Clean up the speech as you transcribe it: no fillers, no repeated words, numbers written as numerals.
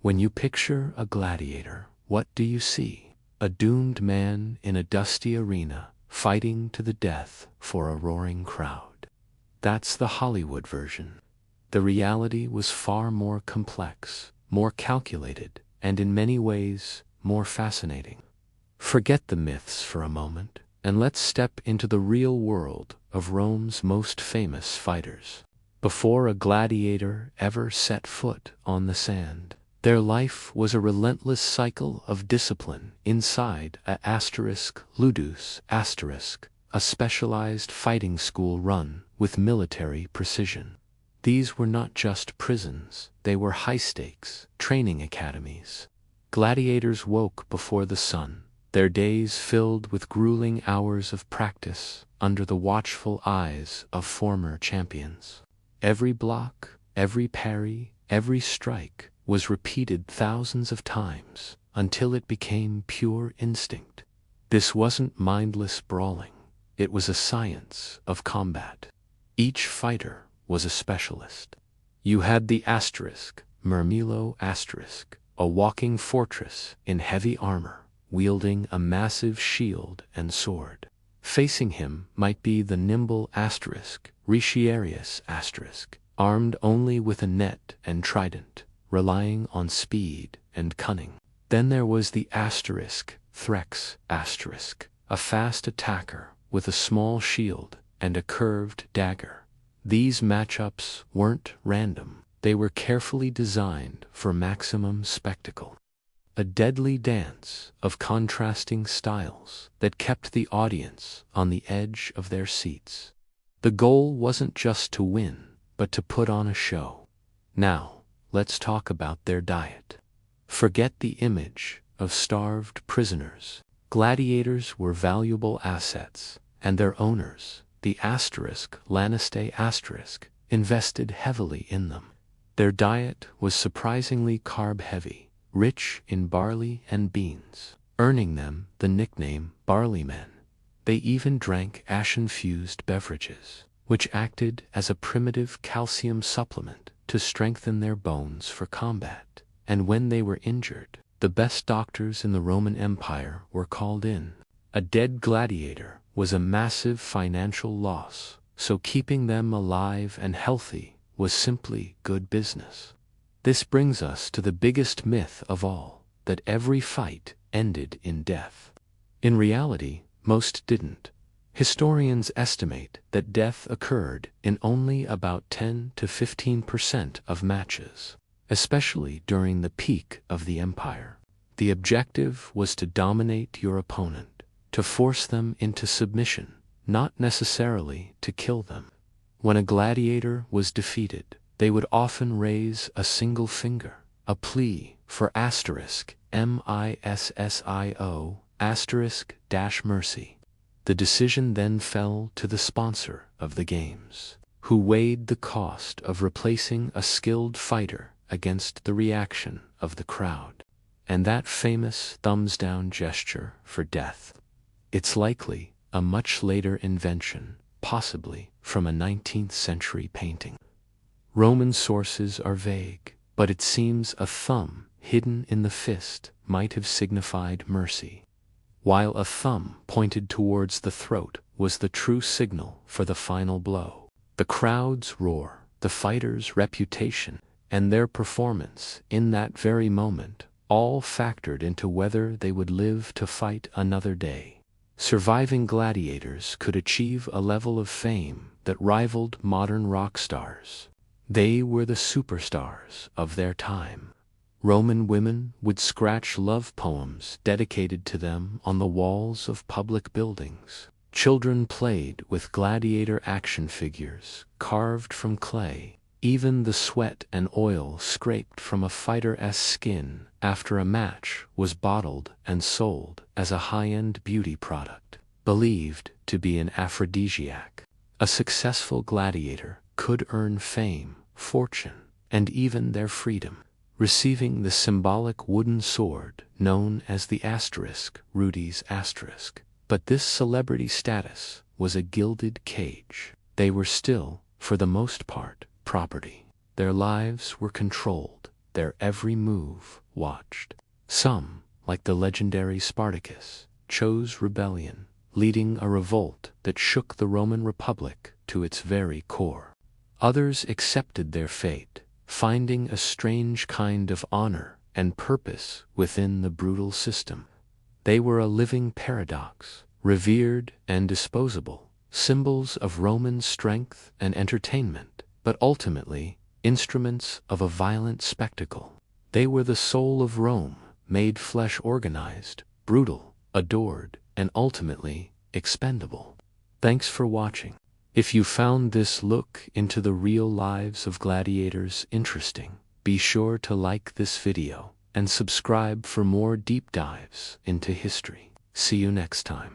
When you picture a gladiator, what do you see? A doomed man in a dusty arena, fighting to the death for a roaring crowd. That's the Hollywood version. The reality was far more complex, more calculated, and in many ways, more fascinating. Forget the myths for a moment, and let's step into the real world of Rome's most famous fighters. Before a gladiator ever set foot on the sand, their life was a relentless cycle of discipline inside ludus asterisk, a specialized fighting school run with military precision. These were not just prisons, they were high-stakes training academies. Gladiators woke before the sun, their days filled with grueling hours of practice under the watchful eyes of former champions. Every block, every parry, every strike was repeated thousands of times until it became pure instinct. This wasn't mindless brawling, it was a science of combat. Each fighter was a specialist. You had the Murmillo asterisk, a walking fortress in heavy armor, wielding a massive shield and sword. Facing him might be the nimble Retiarius asterisk, armed only with a net and trident, relying on speed and cunning. Then there was the Threx asterisk, a fast attacker with a small shield and a curved dagger. These matchups weren't random, they were carefully designed for maximum spectacle. A deadly dance of contrasting styles that kept the audience on the edge of their seats. The goal wasn't just to win, but to put on a show. Now, let's talk about their diet. Forget the image of starved prisoners. Gladiators were valuable assets, and their owners, the Lanistae asterisk, invested heavily in them. Their diet was surprisingly carb-heavy, rich in barley and beans, earning them the nickname barleymen. They even drank ash-infused beverages, which acted as a primitive calcium supplement to strengthen their bones for combat. And when they were injured, the best doctors in the Roman Empire were called in. A dead gladiator was a massive financial loss, so keeping them alive and healthy was simply good business. This brings us to the biggest myth of all, that every fight ended in death. In reality, most didn't. Historians estimate that death occurred in only about 10 to 15% of matches, especially during the peak of the empire. The objective was to dominate your opponent, to force them into submission, not necessarily to kill them. When a gladiator was defeated, they would often raise a single finger, a plea for -mercy. The decision then fell to the sponsor of the games, who weighed the cost of replacing a skilled fighter against the reaction of the crowd. And that famous thumbs-down gesture for death. It's likely a much later invention, possibly from a 19th century painting. Roman sources are vague, but it seems a thumb hidden in the fist might have signified mercy, while a thumb pointed towards the throat was the true signal for the final blow. The crowd's roar, the fighter's reputation, and their performance in that very moment all factored into whether they would live to fight another day. Surviving gladiators could achieve a level of fame that rivaled modern rock stars. They were the superstars of their time. Roman women would scratch love poems dedicated to them on the walls of public buildings. Children played with gladiator action figures carved from clay. Even the sweat and oil scraped from a fighter's skin after a match was bottled and sold as a high-end beauty product, believed to be an aphrodisiac. A successful gladiator could earn fame, fortune, and even their freedom, receiving the symbolic wooden sword known as the Rudis asterisk. But this celebrity status was a gilded cage. They were still, for the most part, property. Their lives were controlled, their every move watched. Some, like the legendary Spartacus, chose rebellion, leading a revolt that shook the Roman Republic to its very core. Others accepted their fate, finding a strange kind of honor and purpose within the brutal system. They were a living paradox, revered and disposable, symbols of Roman strength and entertainment, but ultimately instruments of a violent spectacle. They were the soul of Rome, made flesh, organized, brutal, adored, and ultimately expendable. Thanks for watching. If you found this look into the real lives of gladiators interesting, be sure to like this video and subscribe for more deep dives into history. See you next time.